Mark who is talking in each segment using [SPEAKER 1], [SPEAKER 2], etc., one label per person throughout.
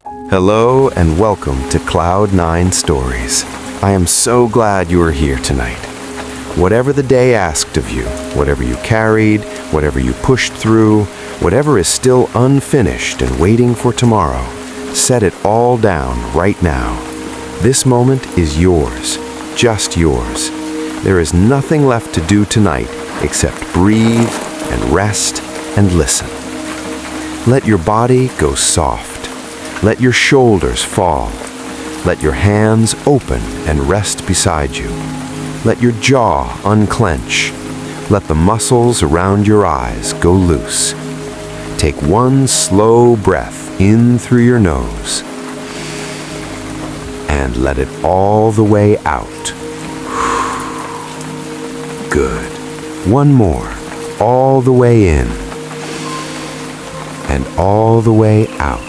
[SPEAKER 1] Hello and welcome to Cloud9 Stories. I am so glad you are here tonight. Whatever the day asked of you, whatever you carried, whatever you pushed through, whatever is still unfinished and waiting for tomorrow, set it all down right now. This moment is yours, just yours. There is nothing left to do tonight except breathe and rest and listen. Let your body go soft. Let your shoulders fall. Let your hands open and rest beside you. Let your jaw unclench. Let the muscles around your eyes go loose. Take one slow breath in through your nose and let it all the way out. Good. One more. All the way in and all the way out.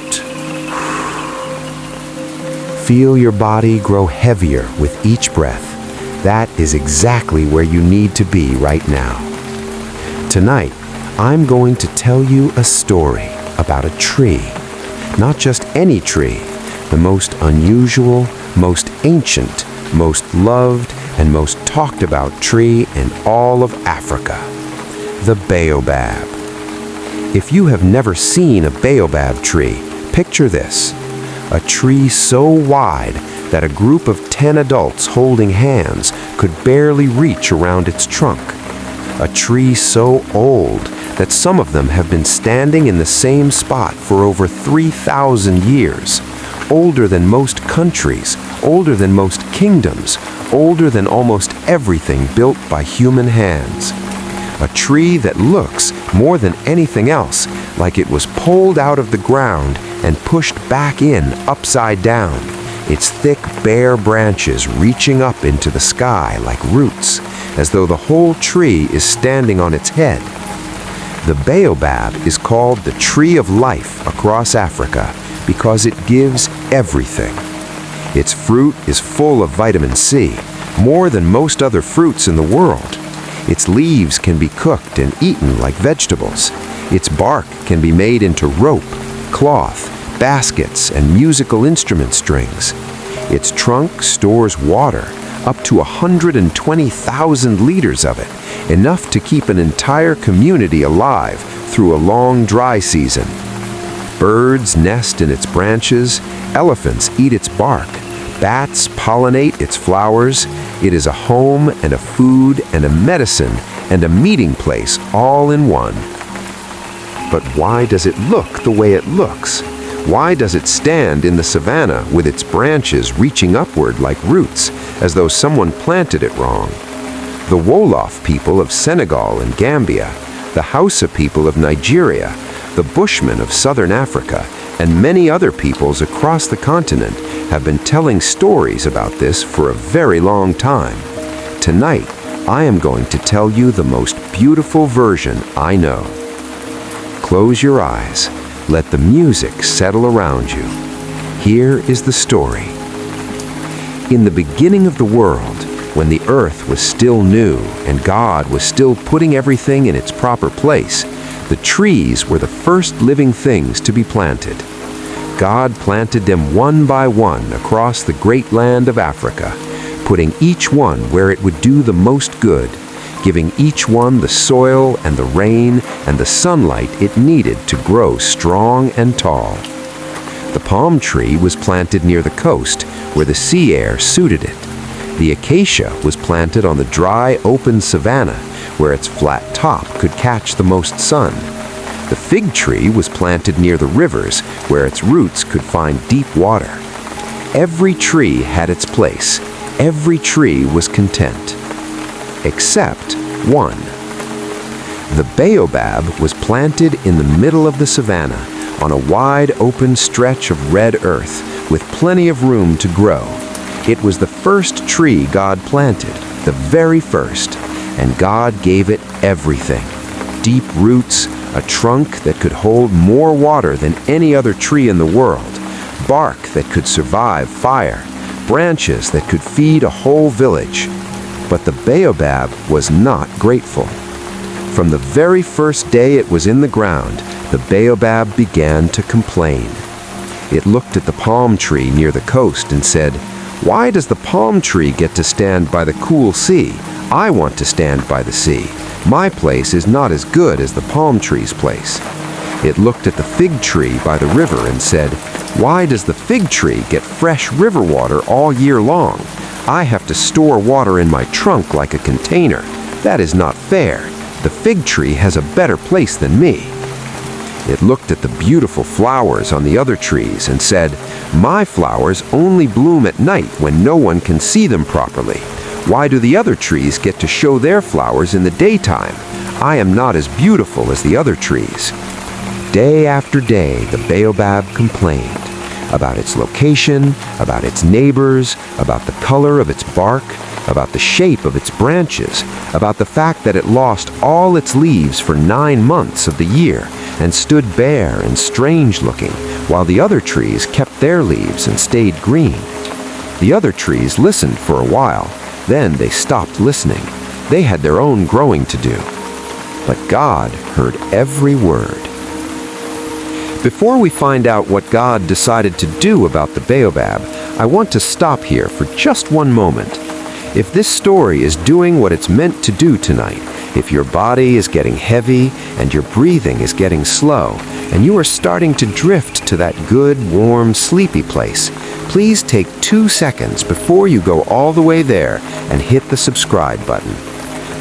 [SPEAKER 1] Feel your body grow heavier with each breath. That is exactly where you need to be right now. Tonight, I'm going to tell you a story about a tree. Not just any tree, the most unusual, most ancient, most loved, and most talked about tree in all of Africa. The Baobab. If you have never seen a baobab tree, picture this. A tree so wide that a group of 10 adults holding hands could barely reach around its trunk. A tree so old that some of them have been standing in the same spot for over 3,000 years. Older than most countries, older than most kingdoms, older than almost everything built by human hands. A tree that looks, more than anything else, like it was pulled out of the ground and pushed back in upside down, its thick, bare branches reaching up into the sky like roots, as though the whole tree is standing on its head. The baobab is called the tree of life across Africa because it gives everything. Its fruit is full of vitamin C, more than most other fruits in the world. Its leaves can be cooked and eaten like vegetables. Its bark can be made into rope, cloth, baskets, and musical instrument strings. Its trunk stores water, up to 120,000 liters of it, enough to keep an entire community alive through a long dry season. Birds nest in its branches, elephants eat its bark, bats pollinate its flowers. It is a home and a food and a medicine and a meeting place all in one. But why does it look the way it looks? Why does it stand in the savannah with its branches reaching upward like roots, as though someone planted it wrong? The Wolof people of Senegal and Gambia, the Hausa people of Nigeria, the Bushmen of southern Africa, and many other peoples across the continent have been telling stories about this for a very long time. Tonight, I am going to tell you the most beautiful version I know. Close your eyes. Let the music settle around you. Here is the story. In the beginning of the world, when the earth was still new and God was still putting everything in its proper place, the trees were the first living things to be planted. God planted them one by one across the great land of Africa, putting each one where it would do the most good, giving each one the soil and the rain and the sunlight it needed to grow strong and tall. The palm tree was planted near the coast, where the sea air suited it. The acacia was planted on the dry, open savanna, where its flat top could catch the most sun. The fig tree was planted near the rivers, where its roots could find deep water. Every tree had its place. Every tree was content. Except one. The baobab was planted in the middle of the savannah, on a wide open stretch of red earth, with plenty of room to grow. It was the first tree God planted, the very first, and God gave it everything. Deep roots, a trunk that could hold more water than any other tree in the world, bark that could survive fire, branches that could feed a whole village. But the baobab was not grateful. From the very first day it was in the ground, the baobab began to complain. It looked at the palm tree near the coast and said, "Why does the palm tree get to stand by the cool sea? I want to stand by the sea. My place is not as good as the palm tree's place." It looked at the fig tree by the river and said, "Why does the fig tree get fresh river water all year long? I have to store water in my trunk like a container. That is not fair. The fig tree has a better place than me." It looked at the beautiful flowers on the other trees and said, "My flowers only bloom at night when no one can see them properly. Why do the other trees get to show their flowers in the daytime? I am not as beautiful as the other trees." Day after day, the baobab complained about its location, about its neighbors, about the color of its bark, about the shape of its branches, about the fact that it lost all its leaves for 9 months of the year and stood bare and strange-looking, while the other trees kept their leaves and stayed green. The other trees listened for a while, then they stopped listening. They had their own growing to do. But God heard every word. Before we find out what God decided to do about the baobab, I want to stop here for just one moment. If this story is doing what it's meant to do tonight, if your body is getting heavy and your breathing is getting slow, and you are starting to drift to that good, warm, sleepy place, please take 2 seconds before you go all the way there and hit the subscribe button.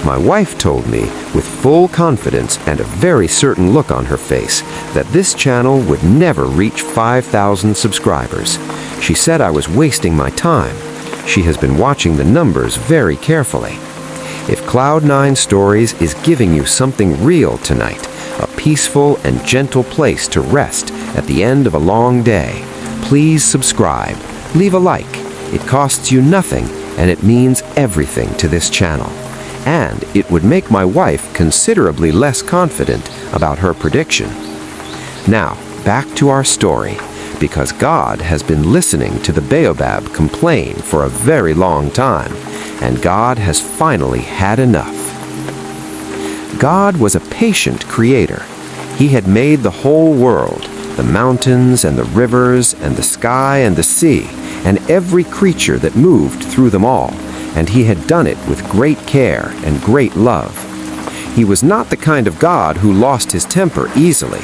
[SPEAKER 1] My wife told me, with full confidence and a very certain look on her face, that this channel would never reach 5,000 subscribers. She said I was wasting my time. She has been watching the numbers very carefully. If Cloud9 Stories is giving you something real tonight, a peaceful and gentle place to rest at the end of a long day, please subscribe, leave a like. It costs you nothing, and it means everything to this channel. And it would make my wife considerably less confident about her prediction. Now, back to our story, because God has been listening to the baobab complain for a very long time, and God has finally had enough. God was a patient creator. He had made the whole world, the mountains and the rivers and the sky and the sea, and every creature that moved through them all, and he had done it with great care and great love. He was not the kind of God who lost his temper easily,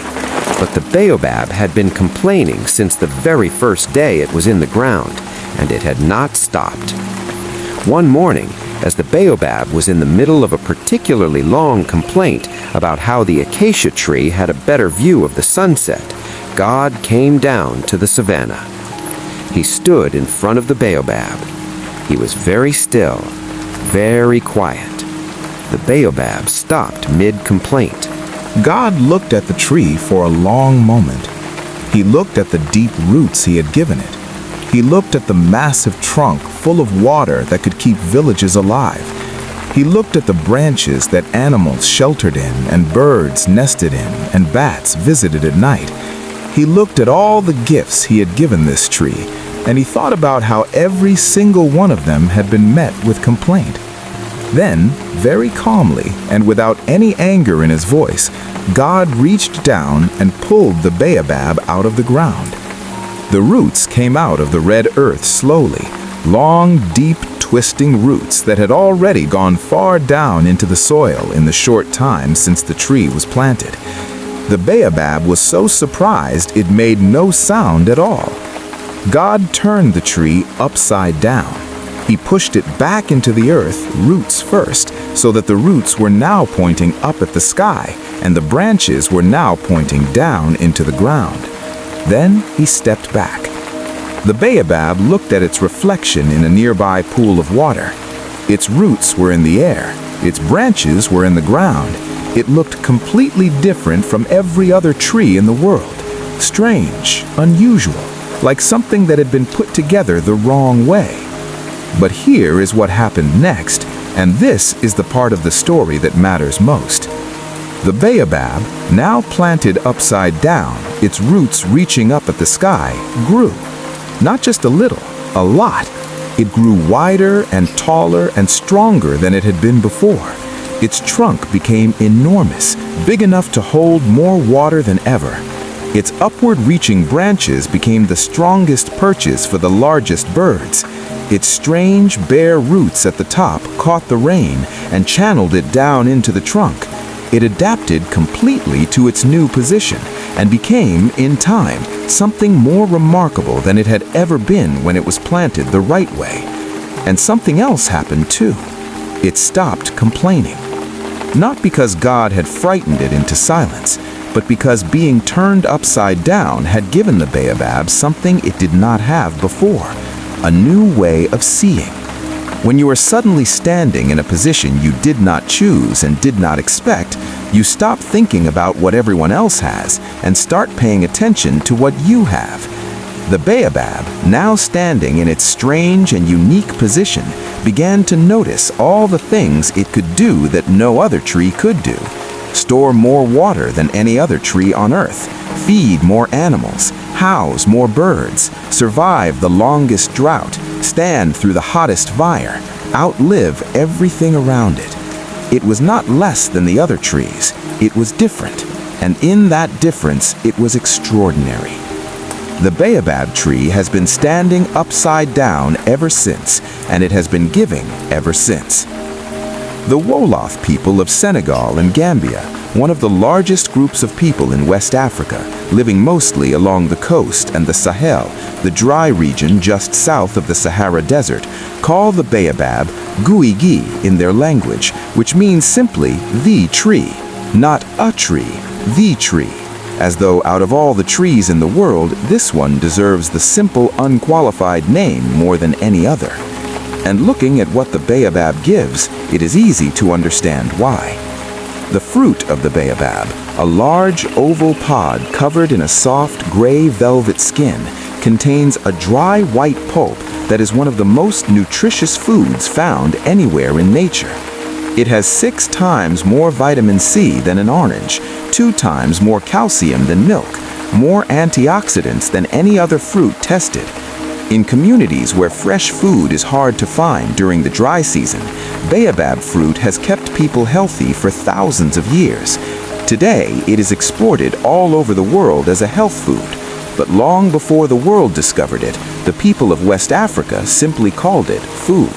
[SPEAKER 1] but the baobab had been complaining since the very first day it was in the ground, and it had not stopped. One morning, as the baobab was in the middle of a particularly long complaint about how the acacia tree had a better view of the sunset, God came down to the savannah. He stood in front of the baobab. He was very still, very quiet. The baobab stopped mid-complaint.
[SPEAKER 2] God looked at the tree for a long moment. He looked at the deep roots he had given it. He looked at the massive trunk full of water that could keep villages alive. He looked at the branches that animals sheltered in and birds nested in and bats visited at night. He looked at all the gifts he had given this tree, and he thought about how every single one of them had been met with complaint. Then, very calmly and without any anger in his voice, God reached down and pulled the baobab out of the ground. The roots came out of the red earth slowly, long, deep, twisting roots that had already gone far down into the soil in the short time since the tree was planted. The baobab was so surprised it made no sound at all. God turned the tree upside down. He pushed it back into the earth, roots first, so that the roots were now pointing up at the sky, and the branches were now pointing down into the ground. Then he stepped back. The baobab looked at its reflection in a nearby pool of water. Its roots were in the air. Its branches were in the ground. It looked completely different from every other tree in the world. Strange, unusual, like something that had been put together the wrong way. But here is what happened next, and this is the part of the story that matters most. The baobab, now planted upside down, its roots reaching up at the sky, grew. Not just a little, a lot. It grew wider and taller and stronger than it had been before. Its trunk became enormous, big enough to hold more water than ever. Its upward-reaching branches became the strongest perches for the largest birds. Its strange, bare roots at the top caught the rain and channeled it down into the trunk. It adapted completely to its new position and became, in time, something more remarkable than it had ever been when it was planted the right way. And something else happened too. It stopped complaining. Not because God had frightened it into silence, but because being turned upside down had given the baobab something it did not have before, a new way of seeing. When you are suddenly standing in a position you did not choose and did not expect, you stop thinking about what everyone else has and start paying attention to what you have. The baobab, now standing in its strange and unique position, began to notice all the things it could do that no other tree could do. Store more water than any other tree on earth, feed more animals, house more birds, survive the longest drought, stand through the hottest fire, outlive everything around it. It was not less than the other trees, it was different, and in that difference it was extraordinary. The baobab tree has been standing upside down ever since, and it has been giving ever since. The Wolof people of Senegal and Gambia, one of the largest groups of people in West Africa, living mostly along the coast and the Sahel, the dry region just south of the Sahara Desert, call the baobab guigi in their language, which means simply the tree, not a tree, the tree, as though out of all the trees in the world, this one deserves the simple, unqualified name more than any other. And looking at what the baobab gives, it is easy to understand why. The fruit of the baobab, a large oval pod covered in a soft gray velvet skin, contains a dry white pulp that is one of the most nutritious foods found anywhere in nature. It has 6 times more vitamin C than an orange, 2 times more calcium than milk, more antioxidants than any other fruit tested. In communities where fresh food is hard to find during the dry season, baobab fruit has kept people healthy for thousands of years. Today, it is exported all over the world as a health food, but long before the world discovered it, the people of West Africa simply called it food.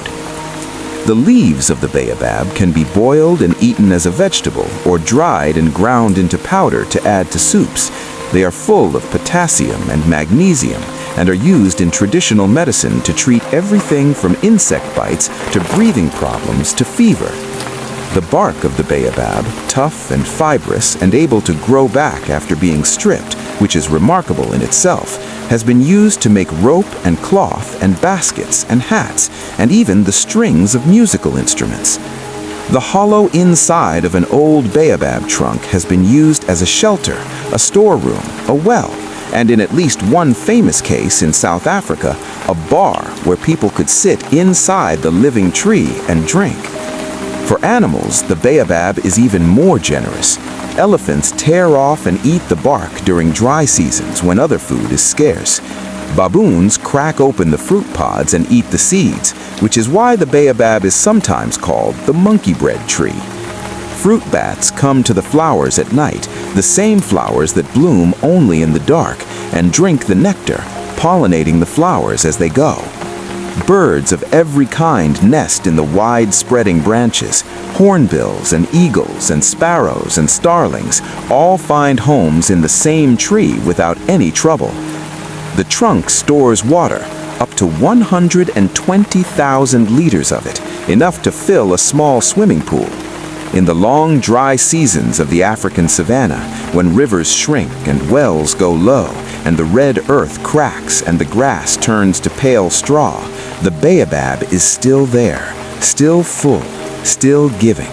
[SPEAKER 2] The leaves of the baobab can be boiled and eaten as a vegetable or dried and ground into powder to add to soups. They are full of potassium and magnesium and are used in traditional medicine to treat everything from insect bites to breathing problems to fever. The bark of the baobab, tough and fibrous and able to grow back after being stripped, which is remarkable in itself, has been used to make rope and cloth and baskets and hats and even the strings of musical instruments. The hollow inside of an old baobab trunk has been used as a shelter, a storeroom, a well, and in at least one famous case in South Africa, a bar where people could sit inside the living tree and drink. For animals, the baobab is even more generous. Elephants tear off and eat the bark during dry seasons when other food is scarce. Baboons crack open the fruit pods and eat the seeds, which is why the baobab is sometimes called the monkey bread tree. Fruit bats come to the flowers at night, the same flowers that bloom only in the dark, and drink the nectar, pollinating the flowers as they go. Birds of every kind nest in the wide-spreading branches. Hornbills and eagles and sparrows and starlings all find homes in the same tree without any trouble. The trunk stores water, up to 120,000 liters of it, enough to fill a small swimming pool. In the long dry seasons of the African savannah, when rivers shrink and wells go low, and the red earth cracks and the grass turns to pale straw, the baobab is still there, still full, still giving.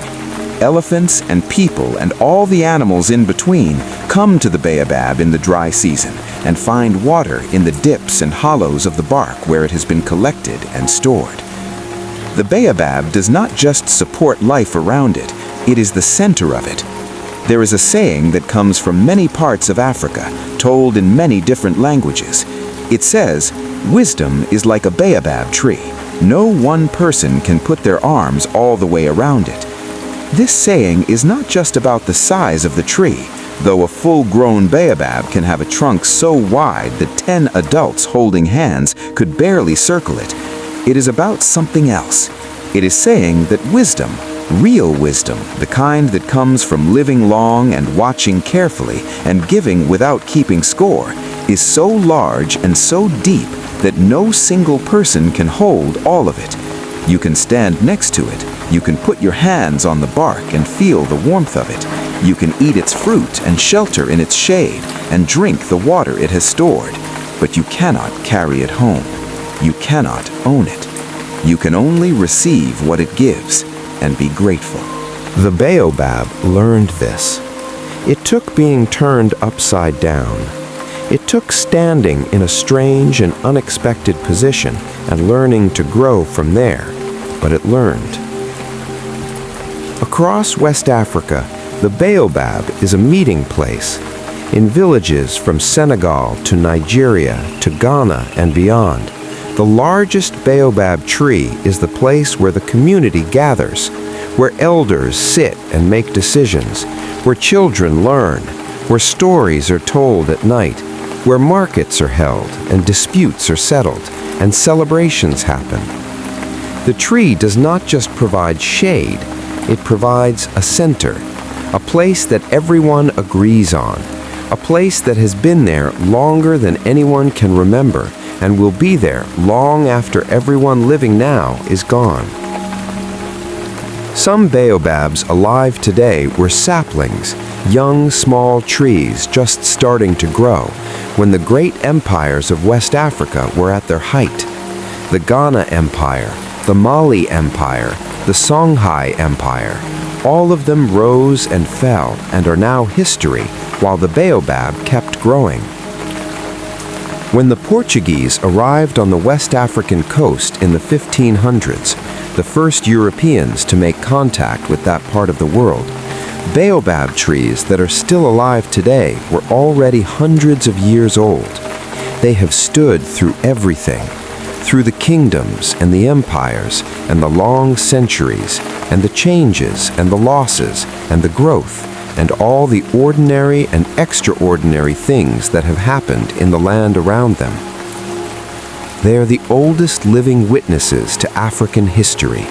[SPEAKER 2] Elephants and people and all the animals in between come to the baobab in the dry season and find water in the dips and hollows of the bark where it has been collected and stored. The baobab does not just support life around it, it is the center of it. There is a saying that comes from many parts of Africa, told in many different languages. It says, "Wisdom is like a baobab tree. No one person can put their arms all the way around it." This saying is not just about the size of the tree,
[SPEAKER 3] though a full-grown baobab can have a trunk so wide that 10 adults holding hands could barely circle it, it is about something else. It is saying that wisdom, real wisdom, the kind that comes from living long and watching carefully and giving without keeping score, is so large and so deep that no single person can hold all of it. You can stand next to it, you can put your hands on the bark and feel the warmth of it. You can eat its fruit and shelter in its shade and drink the water it has stored, but you cannot carry it home. You cannot own it. You can only receive what it gives and be grateful.
[SPEAKER 1] The baobab learned this. It took being turned upside down. It took standing in a strange and unexpected position and learning to grow from there, but it learned. Across West Africa, the baobab is a meeting place. In villages from Senegal to Nigeria to Ghana and beyond, the largest baobab tree is the place where the community gathers, where elders sit and make decisions, where children learn, where stories are told at night, where markets are held and disputes are settled and celebrations happen. The tree does not just provide shade, it provides a center, a place that everyone agrees on, a place that has been there longer than anyone can remember and will be there long after everyone living now is gone. Some baobabs alive today were saplings, young small trees just starting to grow when the great empires of West Africa were at their height. The Ghana Empire, the Mali Empire, the Songhai Empire, all of them rose and fell and are now history, while the baobab kept growing. When the Portuguese arrived on the West African coast in the 1500s, the first Europeans to make contact with that part of the world, baobab trees that are still alive today were already hundreds of years old. They have stood through everything, through the kingdoms and the empires and the long centuries and the changes and the losses and the growth and all the ordinary and extraordinary things that have happened in the land around them. They are the oldest living witnesses to African history,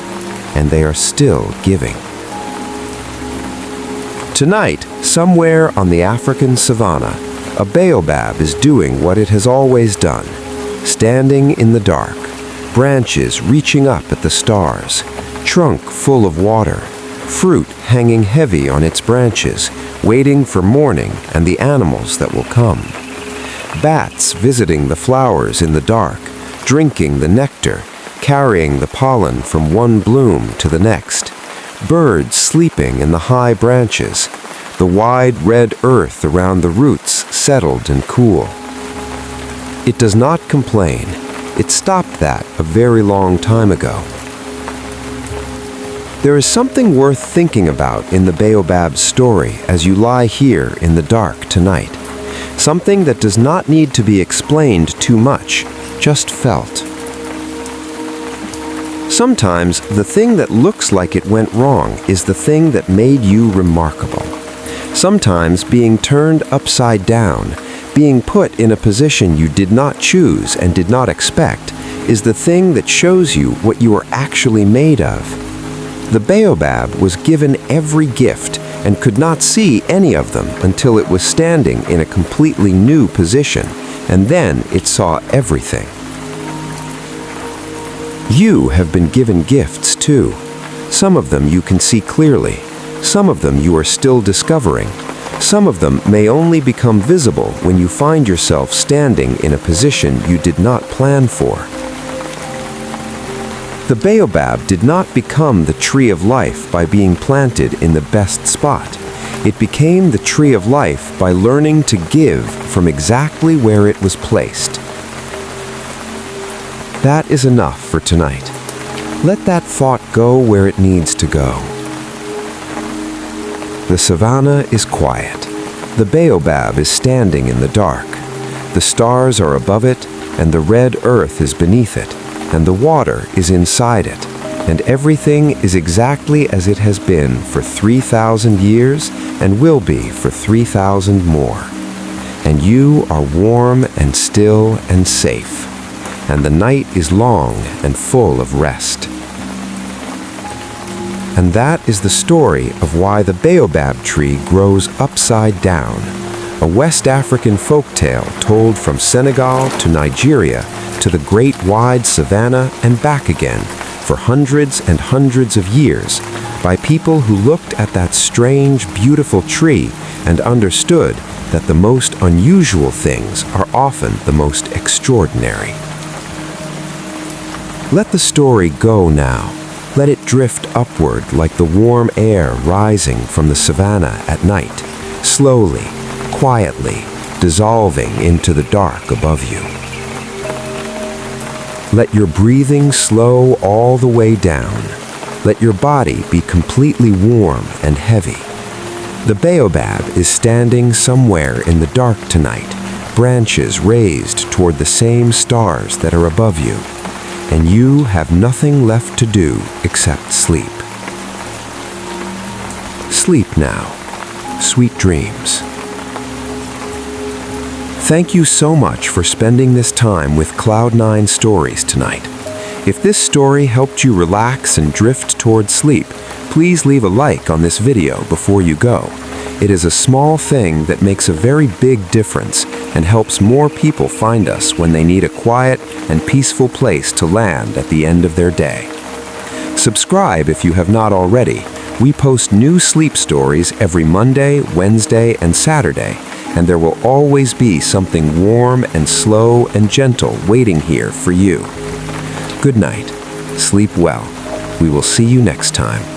[SPEAKER 1] and they are still giving. Tonight, somewhere on the African savannah, a baobab is doing what it has always done, standing in the dark, branches reaching up at the stars, trunk full of water, fruit hanging heavy on its branches, waiting for morning and the animals that will come. Bats visiting the flowers in the dark, drinking the nectar, carrying the pollen from one bloom to the next. Birds sleeping in the high branches, the wide red earth around the roots settled and cool. It does not complain. It stopped that a very long time ago. There is something worth thinking about in the baobab's story as you lie here in the dark tonight. Something that does not need to be explained too much, just felt. Sometimes the thing that looks like it went wrong is the thing that made you remarkable. Sometimes being turned upside down, being put in a position you did not choose and did not expect, is the thing that shows you what you are actually made of. The baobab was given every gift and could not see any of them until it was standing in a completely new position, and then it saw everything. You have been given gifts too. Some of them you can see clearly. Some of them you are still discovering. Some of them may only become visible when you find yourself standing in a position you did not plan for. The baobab did not become the tree of life by being planted in the best spot. It became the tree of life by learning to give from exactly where it was placed. That is enough for tonight. Let that thought go where it needs to go. The savannah is quiet. The baobab is standing in the dark. The stars are above it, and the red earth is beneath it, and the water is inside it, and everything is exactly as it has been for 3,000 years and will be for 3,000 more. And you are warm and still and safe, and the night is long and full of rest. And that is the story of why the Baobab tree grows upside down, a West African folktale told from Senegal to Nigeria to the great wide savannah and back again for hundreds and hundreds of years by people who looked at that strange, beautiful tree and understood that the most unusual things are often the most extraordinary. Let the story go now. Let it drift upward like the warm air rising from the savannah at night, slowly, quietly, dissolving into the dark above you. Let your breathing slow all the way down. Let your body be completely warm and heavy. The baobab is standing somewhere in the dark tonight, branches raised toward the same stars that are above you, and you have nothing left to do except sleep. Sleep now. Sweet dreams. Thank you so much for spending this time with Cloud9 Stories tonight. If this story helped you relax and drift toward sleep, please leave a like on this video before you go. It is a small thing that makes a very big difference and helps more people find us when they need a quiet and peaceful place to land at the end of their day. Subscribe if you have not already. We post new sleep stories every Monday, Wednesday, and Saturday, and there will always be something warm and slow and gentle waiting here for you. Good night. Sleep well. We will see you next time.